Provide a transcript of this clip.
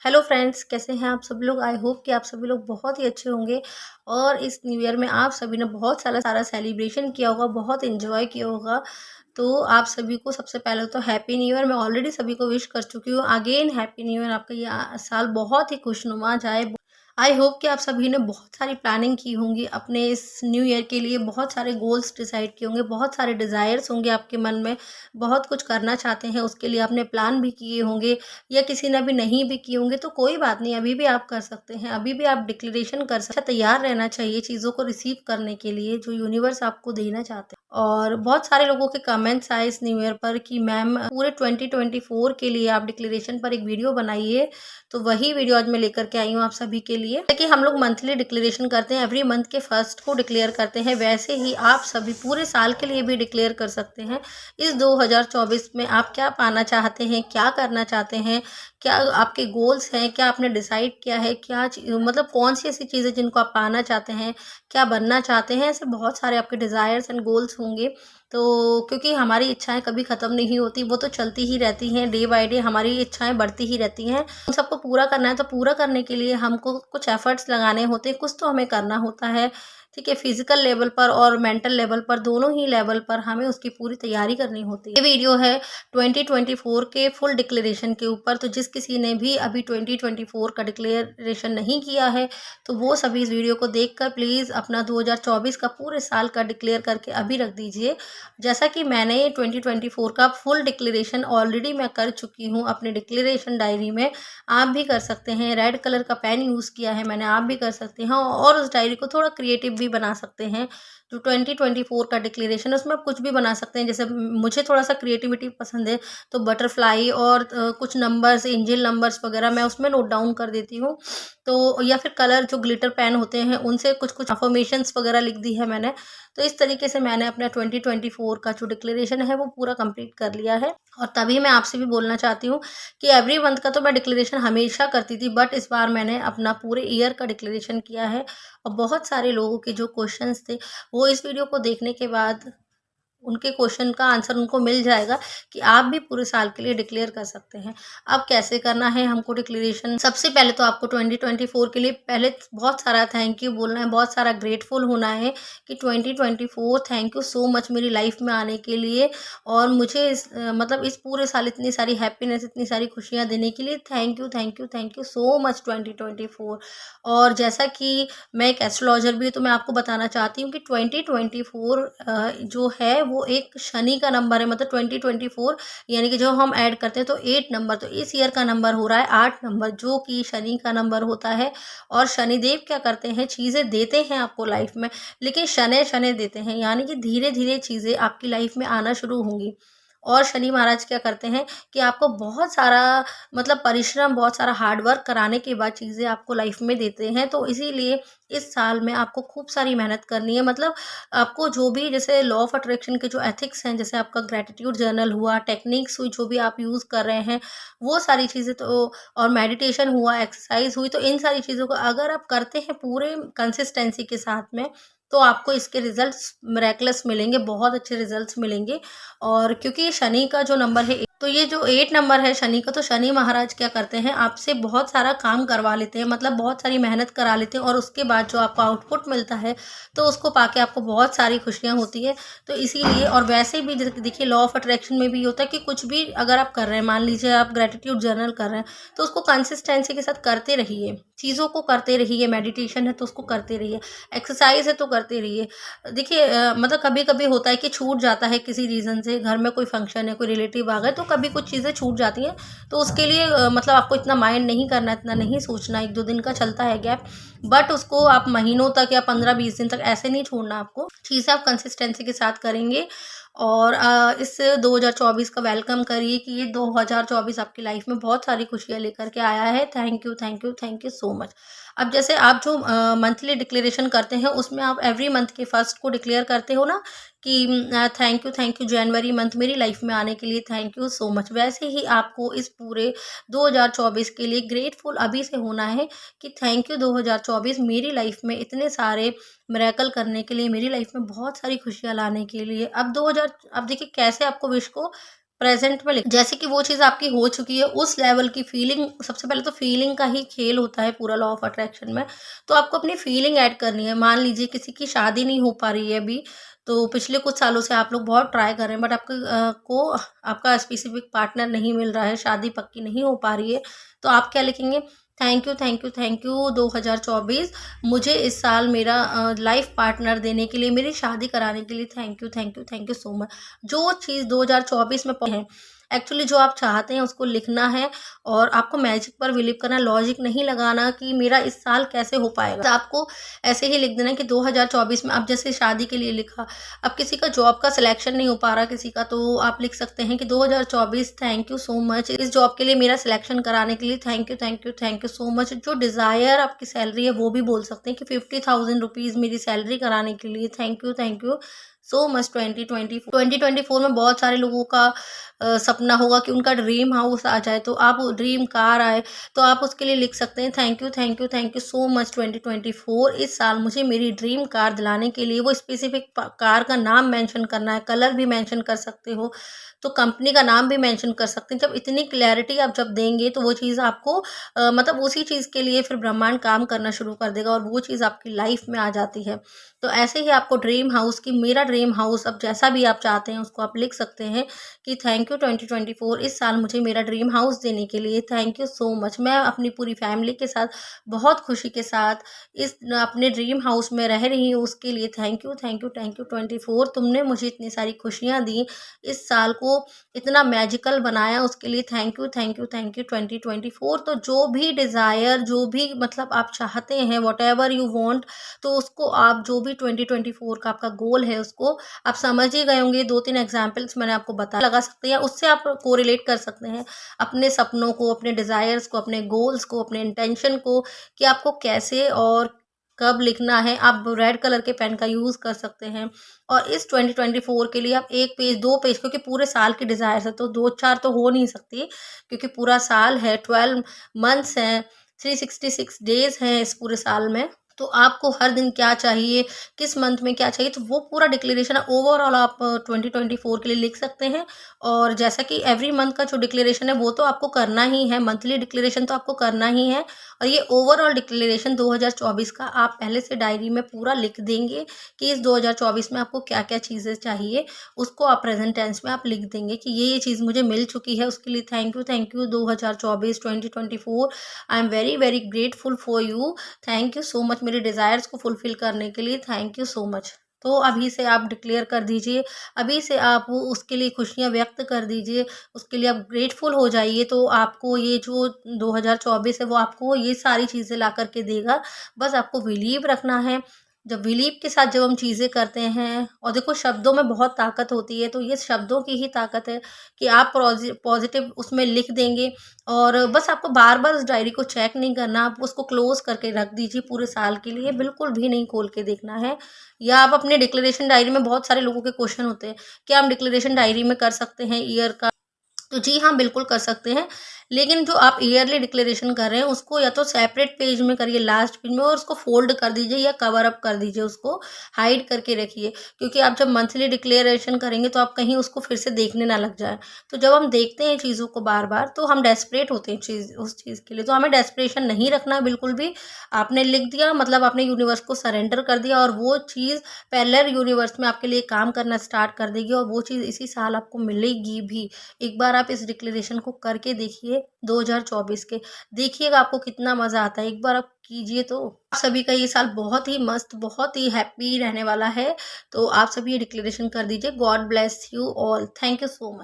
Hello friends, कैसे हैं आप सब लोग। आई होप कि आप सभी लोग बहुत ही अच्छे होंगे और इस न्यू ईयर में आप सभी ने बहुत सारा सारा सेलिब्रेशन किया होगा, बहुत एंजॉय किया होगा। तो आप सभी को सबसे पहले तो हैप्पी न्यू ईयर। मैं ऑलरेडी सभी को विश कर चुकी हूँ। Again happy new year. आपका ये साल बहुत ही खुशनुमा जाए। आई होप कि आप सभी ने बहुत सारी प्लानिंग की होंगी अपने इस न्यू ईयर के लिए। बहुत सारे गोल्स डिसाइड किए होंगे, बहुत सारे डिज़ायर्स होंगे आपके मन में। बहुत कुछ करना चाहते हैं, उसके लिए आपने प्लान भी किए होंगे, या किसी ने अभी नहीं भी किए होंगे तो कोई बात नहीं, अभी भी आप कर सकते हैं। अभी भी आप डिक्लेरेशन कर सकते हैं। तैयार रहना चाहिए चीज़ों को रिसीव करने के लिए जो यूनिवर्स आपको देना चाहते हैं। और बहुत सारे लोगों के कमेंट्स आए इस न्यू ईयर पर कि मैम पूरे 2024 के लिए आप डिक्लेरेशन पर एक वीडियो बनाइए। तो वही वीडियो आज मैं लेकर के आई हूँ आप सभी के लिए। कि हम लोग मंथली डिक्लेरेशन करते हैं, एवरी मंथ के फर्स्ट को डिक्लेयर करते हैं, वैसे ही आप सभी पूरे साल के लिए भी डिक्लेयर कर सकते हैं। इस 2024 में आप क्या पाना चाहते हैं, क्या करना चाहते हैं, क्या आपके गोल्स हैं, क्या आपने डिसाइड किया है, क्या मतलब कौन सी ऐसी चीज़ें जिनको आप पाना चाहते हैं, क्या बनना चाहते हैं। ऐसे बहुत सारे आपके डिज़ायर्स एंड गोल्स होंगे। तो क्योंकि हमारी इच्छाएं कभी ख़त्म नहीं होती, वो तो चलती ही रहती हैं, डे बाय डे हमारी इच्छाएं बढ़ती ही रहती हैं। उन सबको पूरा करना है, तो पूरा करने के लिए हमको कुछ एफर्ट्स लगाने होते हैं, कुछ तो हमें करना होता है। ठीक है, फिजिकल लेवल पर और मेंटल लेवल पर, दोनों ही लेवल पर हमें उसकी पूरी तैयारी करनी होती है। ये वीडियो है 2024 के फुल डिक्लेरेशन के ऊपर। तो जिस किसी ने भी अभी 2024 का डिक्लेरेशन नहीं किया है तो वो सभी इस वीडियो को देखकर प्लीज़ अपना 2024 का पूरे साल का डिक्लेयर करके अभी रख दीजिए। जैसा कि मैंने 2024 का फुल डिक्लेरेशन ऑलरेडी मैं कर चुकी हूँ अपने डिक्लेरेशन डायरी में। आप भी कर सकते हैं। रेड कलर का पेन यूज़ किया है मैंने, आप भी कर सकते हैं और उस डायरी को थोड़ा क्रिएटिव भी बना सकते हैं। जो 2024 का डिक्लेरेशन है उसमें आप कुछ भी बना सकते हैं। जैसे मुझे थोड़ा सा क्रिएटिविटी पसंद है तो बटरफ्लाई और कुछ नंबर्स, एंजल नंबर्स वगैरह मैं उसमें नोट डाउन कर देती हूँ। तो या फिर कलर जो ग्लिटर पेन होते हैं उनसे कुछ कुछ अफर्मेशंस वगैरह लिख दी है मैंने। तो इस तरीके से मैंने अपना 2024 का जो डिक्लेरेशन है वो पूरा कंप्लीट कर लिया है। और तभी मैं आपसे भी बोलना चाहती हूँ कि एवरी मंथ का तो मैं डिक्लेरेशन हमेशा करती थी, बट इस बार मैंने अपना पूरे ईयर का डिक्लेरेशन किया है। और बहुत सारे लोगों के जो क्वेश्चंस थे वो इस वीडियो को देखने के बाद उनके क्वेश्चन का आंसर उनको मिल जाएगा कि आप भी पूरे साल के लिए डिक्लेयर कर सकते हैं। अब कैसे करना है हमको डिक्लेरेशन? सबसे पहले तो आपको 2024 के लिए पहले बहुत सारा थैंक यू बोलना है, बहुत सारा ग्रेटफुल होना है कि 2024 थैंक यू सो मच मेरी लाइफ में आने के लिए और मुझे मतलब इस पूरे साल इतनी सारी हैप्पीनेस, इतनी सारी खुशियाँ देने के लिए thank you, thank you, thank you so much 2024। और जैसा कि मैं एक एस्ट्रोलॉजर भी हूँ तो मैं आपको बताना चाहती हूँ कि 2024 जो है वो एक शनि का नंबर है। मतलब 2024 यानी कि जो हम ऐड करते हैं तो 8 नंबर, तो इस ईयर का नंबर हो रहा है 8 नंबर, जो कि शनि का नंबर होता है। और शनिदेव क्या करते हैं, चीज़ें देते हैं आपको लाइफ में, लेकिन शनै शनै देते हैं, यानी कि धीरे धीरे चीज़ें आपकी लाइफ में आना शुरू होंगी। और शनि महाराज क्या करते हैं कि आपको बहुत सारा मतलब परिश्रम, बहुत सारा हार्ड वर्क कराने के बाद चीज़ें आपको लाइफ में देते हैं। तो इसीलिए इस साल में आपको खूब सारी मेहनत करनी है। मतलब आपको जो भी जैसे लॉ ऑफ अट्रैक्शन के जो एथिक्स हैं, जैसे आपका ग्रैटिट्यूड जर्नल हुआ, टेक्निक्स हुई जो भी आप यूज़ कर रहे हैं, वो सारी चीज़ें तो, और मेडिटेशन हुआ, एक्सरसाइज हुई, तो इन सारी चीज़ों को अगर आप करते हैं पूरे कंसिस्टेंसी के साथ में तो आपको इसके रिजल्ट्स मिरेकलस मिलेंगे, बहुत अच्छे रिजल्ट्स मिलेंगे। और क्योंकि ये शनि का जो नंबर है, तो ये जो 8 नंबर है शनि का, तो शनि महाराज क्या करते हैं आपसे बहुत सारा काम करवा लेते हैं, मतलब बहुत सारी मेहनत करा लेते हैं और उसके बाद जो आपको आउटपुट मिलता है तो उसको पाके आपको बहुत सारी खुशियाँ होती है। तो इसीलिए, और वैसे भी देखिए लॉ ऑफ अट्रैक्शन में भी होता है कि कुछ भी अगर आप कर रहे हैं, मान लीजिए आप ग्रेटिट्यूड जर्नल कर रहे हैं तो उसको कंसिस्टेंसी के साथ करते रहिए, चीज़ों को करते रहिए। मेडिटेशन है तो उसको करते रहिए, एक्सरसाइज है तो करते रहिए। देखिए मतलब कभी कभी होता है कि छूट जाता है किसी रीज़न से, घर में कोई फंक्शन है, कोई रिलेटिव आ गए, तो कभी कुछ चीज़ें छूट जाती हैं। तो उसके लिए मतलब आपको इतना माइंड नहीं करना, इतना नहीं सोचना। 1-2 दिन का चलता है गैप, बट उसको आप महीनों तक या 15-20 दिन तक ऐसे नहीं छोड़ना आपको। चीज़ें आप कंसिस्टेंसी के साथ करेंगे और इस 2024 का वेलकम करिए कि ये 2024 आपकी लाइफ में बहुत सारी खुशियाँ लेकर के आया है। Thank you, thank you, thank you so much. अब जैसे आप जो मंथली डिक्लेरेशन करते हैं उसमें आप एवरी मंथ के फर्स्ट को डिक्लेयर करते हो ना कि थैंक यू जनवरी मंथ मेरी लाइफ में आने के लिए थैंक यू सो मच। वैसे ही आपको इस पूरे 2024 के लिए ग्रेटफुल अभी से होना है कि थैंक यू 2024 मेरी लाइफ में इतने सारे मिरेकल करने के लिए, मेरी लाइफ में बहुत सारी खुशियाँ लाने के लिए। अब 2000, अब देखिए कैसे आपको विश को प्रेजेंट में जैसे कि वो चीज़ आपकी हो चुकी है, उस लेवल की फीलिंग, सबसे पहले तो फीलिंग का ही खेल होता है पूरा लॉ ऑफ अट्रैक्शन में। तो आपको अपनी फीलिंग ऐड करनी है। मान लीजिए किसी की शादी नहीं हो पा रही है अभी, तो पिछले कुछ सालों से आप लोग बहुत ट्राई कर रहे हैं, बट को आपका स्पेसिफिक पार्टनर नहीं मिल रहा है, शादी पक्की नहीं हो पा रही है। तो आप क्या लिखेंगे? Thank you, thank you, thank you 2024 मुझे इस साल मेरा लाइफ पार्टनर देने के लिए, मेरी शादी कराने के लिए thank you, thank you, thank you so much. जो चीज़ 2024 में है, एक्चुअली जो आप चाहते हैं उसको लिखना है, और आपको मैजिक पर बिलीव करना है, लॉजिक नहीं लगाना कि मेरा इस साल कैसे हो पाएगा। तो आपको ऐसे ही लिख देना है कि 2024 में, आप जैसे शादी के लिए लिखा, अब किसी का जॉब का सिलेक्शन नहीं हो पा रहा किसी का, तो आप लिख सकते हैं कि 2024 थैंक यू सो मच इस जॉब के लिए, मेरा सिलेक्शन कराने के लिए thank you, thank you, thank you so much. जो डिज़ायर आपकी सैलरी है वो भी बोल सकते हैं कि 50,000 रुपीज़ मेरी सैलरी कराने के लिए थैंक यू सो मच। 2024 में बहुत सारे लोगों का सपना होगा कि उनका ड्रीम हाउस आ जाए, तो आप ड्रीम कार आए, तो आप उसके लिए लिख सकते हैं thank you, thank you, thank you so much 2024 इस साल मुझे मेरी ड्रीम कार दिलाने के लिए। वो स्पेसिफिक कार का नाम मेंशन करना है, कलर भी मेंशन कर सकते हो, तो कंपनी का नाम भी मेंशन कर सकते हैं। जब इतनी क्लैरिटी आप जब देंगे, तो वो चीज़ आपको मतलब उसी चीज़ के लिए फिर ब्रह्मांड काम करना शुरू कर देगा, और वो चीज़ आपकी लाइफ में आ जाती है। तो ऐसे ही आपको ड्रीम हाउस की, मेरा ड्रीम हाउस, अब जैसा भी आप चाहते हैं उसको आप लिख सकते हैं कि थैंक यू 2024 इस साल मुझे मेरा ड्रीम हाउस देने के लिए थैंक यू सो मच। मैं अपनी पूरी फैमिली के साथ बहुत खुशी के साथ इस अपने ड्रीम हाउस में रह रही हूँ, उसके लिए thank you, thank you, thank you 24 तुमने मुझे इतनी सारी खुशियाँ दी, इस साल को इतना मैजिकल बनाया, उसके लिए thank you, thank you, thank you 2024। तो जो भी डिज़ायर, जो भी मतलब आप चाहते हैं, व्हाटएवर यू वांट, तो उसको आप जो भी 2024 का आपका गोल है उसको आप समझ ही गए होंगे। 2-3 एग्जांपल्स मैंने आपको बता लगा सकते हैं, उससे आप कोरिलेट कर सकते हैं अपने सपनों को, अपने डिज़ायर्स को, अपने गोल्स को, अपने इंटेंशन को, कि आपको कैसे और कब लिखना है। आप रेड कलर के पेन का यूज़ कर सकते हैं, और इस 2024 के लिए आप 1 पेज, 2 पेज, क्योंकि पूरे साल की डिज़ायर्स है तो 2-4 तो हो नहीं सकती, क्योंकि पूरा साल है, 12 मंथ्स हैं, 366 डेज़ हैं इस पूरे साल में। तो आपको हर दिन क्या चाहिए, किस मंथ में क्या चाहिए, तो वो पूरा डिक्लेरेशन ओवरऑल आप 2024 के लिए लिख सकते हैं। और जैसा कि एवरी मंथ का जो डिक्लेरेशन है वो तो आपको करना ही है, मंथली डिक्लेरेशन तो आपको करना ही है, और ये ओवरऑल डिक्लेरेशन 2024 का आप पहले से डायरी में पूरा लिख देंगे कि इस 2024 में आपको क्या-क्या चीज़ें चाहिए, उसको आप प्रेज़ेंट टेंस में आप लिख देंगे कि ये चीज़ मुझे मिल चुकी है, उसके लिए thank you 2024 2024 I am very, very grateful for you, thank you so much मेरे डिज़ायर्स को फुलफ़िल करने के लिए थैंक यू सो मच। तो अभी से आप डिक्लेयर कर दीजिए, अभी से आप उसके लिए खुशियाँ व्यक्त कर दीजिए, उसके लिए आप ग्रेटफुल हो जाइए, तो आपको ये जो 2024 है वो आपको ये सारी चीज़ें ला कर के देगा। बस आपको बिलीव रखना है। जब बिलीव के साथ जब हम चीज़ें करते हैं, और देखो शब्दों में बहुत ताकत होती है, तो ये शब्दों की ही ताकत है कि आप पॉज़िटिव उसमें लिख देंगे, और बस आपको बार-बार उस डायरी को चेक नहीं करना, आप उसको क्लोज़ करके रख दीजिए पूरे साल के लिए, बिल्कुल भी नहीं खोल के देखना है। या आप अपने डिक्लेरेशन डायरी में, बहुत सारे लोगों के क्वेश्चन होते हैं, क्या हम डिक्लेरेशन डायरी में कर सकते हैं ईयर का? तो जी हाँ, बिल्कुल कर सकते हैं। लेकिन जो आप ईयरली डिक्लेरेशन कर रहे हैं, उसको या तो सेपरेट पेज में करिए, लास्ट पेज में, और उसको फ़ोल्ड कर दीजिए या कवर अप कर दीजिए, उसको हाइड करके रखिए। क्योंकि आप जब मंथली डिक्लेरेशन करेंगे, तो आप कहीं उसको फिर से देखने ना लग जाएँ। तो जब हम देखते हैं चीज़ों को बार-बार, तो हम डेस्परेट होते हैं उस चीज़ के लिए। तो हमें डेस्परेशन नहीं रखना है बिल्कुल भी। आपने लिख दिया, मतलब आपने यूनिवर्स को सरेंडर कर दिया, और वो चीज़ पैरेलल यूनिवर्स में आपके लिए काम करना स्टार्ट कर देगी, और वो चीज़ इसी साल आपको मिलेगी भी। एक बार आप इस डिक्लेरेशन को करके देखिए 2024 के, देखिएगा आपको कितना मज़ा आता है। एक बार आप कीजिए तो। आप सभी का ये साल बहुत ही मस्त, बहुत ही हैप्पी रहने वाला है। तो आप सभी ये डिक्लेरेशन कर दीजिए। God bless you all. Thank you so much.